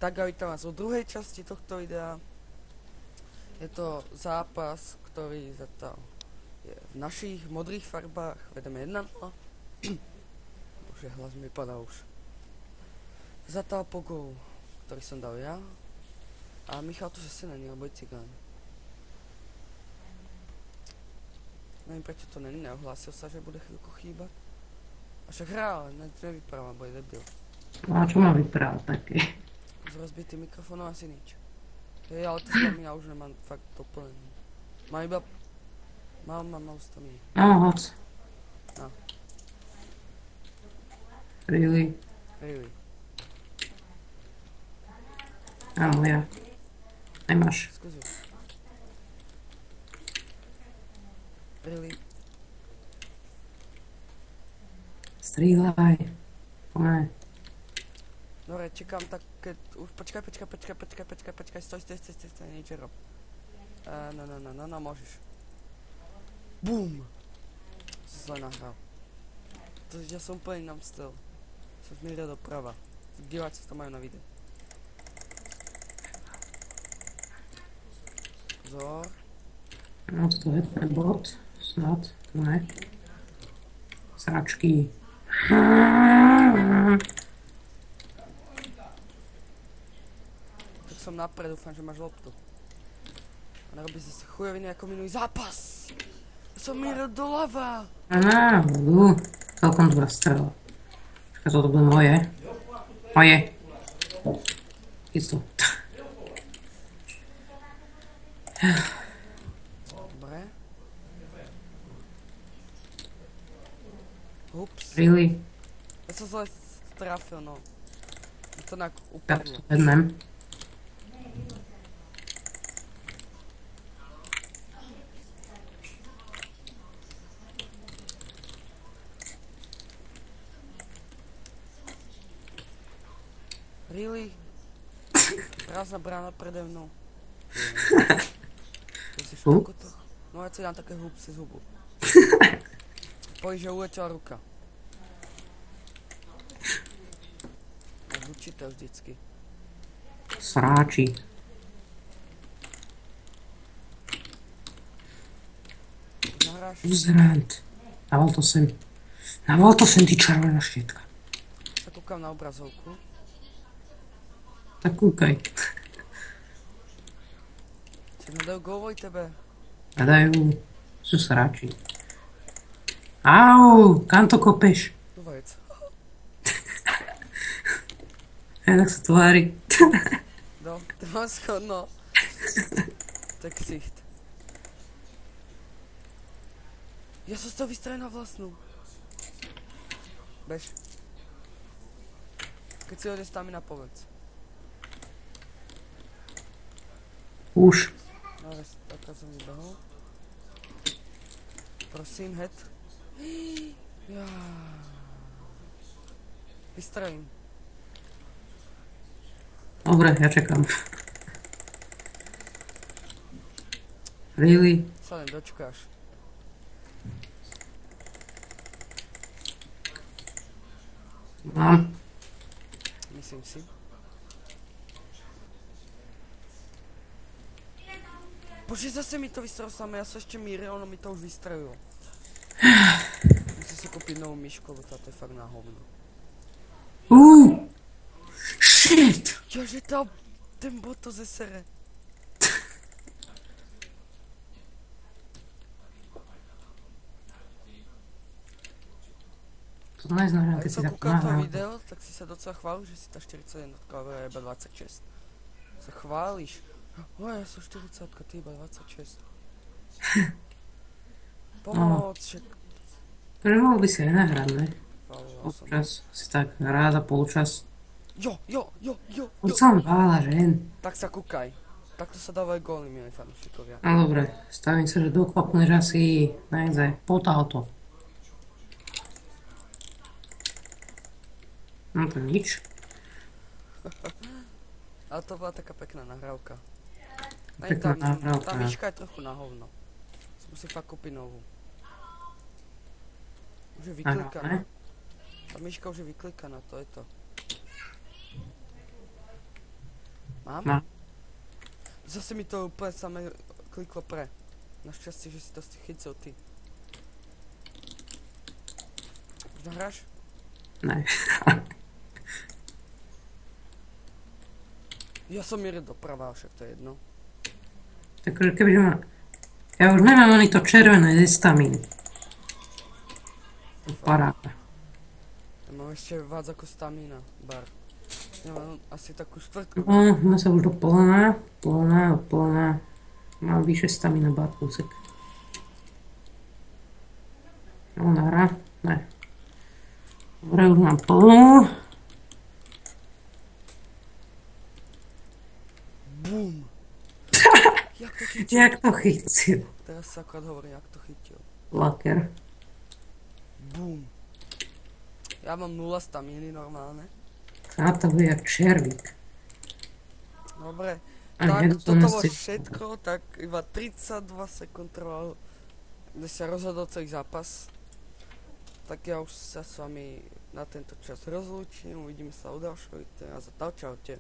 Tak a vítam vás vo druhej časti tohto videa. Je to zápas, ktorý zatiaľ je v našich modrých farbách. Vedeme 1-0. Bože, hlas mi padá už. Zatiaľ po gólu, ktorý som dal ja. A Michal tu zase není, lebo je cigán. Neviem prečo to není, neohlásil sa, že bude chvíľku chýbať. A však hrá, ale nevypráva, bo je debil. No a čo má vyprávať také? S rozbitým mikrofónom asi nič. Ale to stamina už nemám fakt doplnený. Mám iba... Mám stamina. No, hoď. No. Really? Áno, ja. Nemáš. Skúsi. Really? Strieľaj. Poďme. Dobre, čekám tak, keď už počkaj, stoj, nič rob. No, môžeš. Bum! Som zle nahral. Ja som úplne nám stel. Som zmieril doprava. Diváci to majú na videu. Pozor. No, to je ten bod. Snad, to ne. Sračky. Tak som napred, dúfam, že máš loptu. A nerobí zase chujoviny ako minulý zápas. Som mieril doľava. Celkom dobrá strela. Čaká, toto bude moje. Moje. Isto. Dobre. Ups. Really? Ja som zle trafil, no. Je to tak Ja upadlo. to vedmem. Really? Prázdna brána prede mnou. To si v takoto? No ja si dám také hlúpsy z hubu. Pojí, že uletela ruka. Tak určite vždycky. Sráči. Nahráš? Uzrant. Naval to sem. Naval to sem, ty červená štietka. Sa kúkam na obrazovku. Tak kúkaj. Si nedajú góvoj tebe. Hľadajú. Sú sráči. Au, kam to kopeš? Tu vec. Tak sa tvári. No, to mám schodno. To je ksicht. Ja som z toho vystrelil na vlastnú. Bež. Keď si hodne stamina, povedz. Už. No, takto som vybehol. Prosím, head. Ja. Vystrelím. Dobre, ja čekám. Really? Sa len dočkáš. Mám. Myslím si. Bože, zase mi to vystrelilo samé, ja sa ešte míril, ono mi to už vystrelilo. Musím si kúpiť novú myšku, lebo táto je fakt na hovno. Shit! Jože, ten bot to zesere. To neznamená, A keď keď si som tak kúkal to nahral. video, tak si sa docela chválil, že si tá 41, ale ja iba 26. Sa chváliš. Ja som 40, ty iba 26. Pomoc, však. Mohol by si aj nahrať, ne? Chváloval som. Občas si tak raz za polčas. Jo. Už som vála, že? Tak sa kúkaj. Takto sa dávajú góly, milí fanúšikovia. No dobre, stavím sa, že dokvapneš asi naozaj potál to. No to nič. Ale to bola taká pekná nahrávka. Pekná nahrávka. Tá myška je trochu na hovno. Musím fakt kúpiť novú. Už je vyklikaná. Tá myška už je vyklikaná, to je to. Mám? Mám. Zase mi to úplne samé kliklo pre. Našťastie, že si to chytil ty. Už nahráš? Ne. Ja som mieral doprava, však to je jedno. Takže kebyže ma... Ja už nemám ani to červené ze stamíny. To paráda. Ja mám ešte viac ako stamina bar. Ja mám asi takú štvrtku. No sa už do plná. Mám vyše stamina bar kúsek. No nara, ne. Dobre, už mám plnú. Bum! Jak to chytil? Jak to chytil? Teraz sa akorát hovorí, jak to chytil. Laker. Bum! Ja mám 0 staminy normálne. A to bude jak červík. Dobre, A tak jak to toto bolo nosi- všetko, tak iba 32 sekúnd trval, kde sa rozhodol celý zápas. Tak ja už sa s vami na tento čas rozlúčim, uvidíme sa u ďalšieho videa a čaute.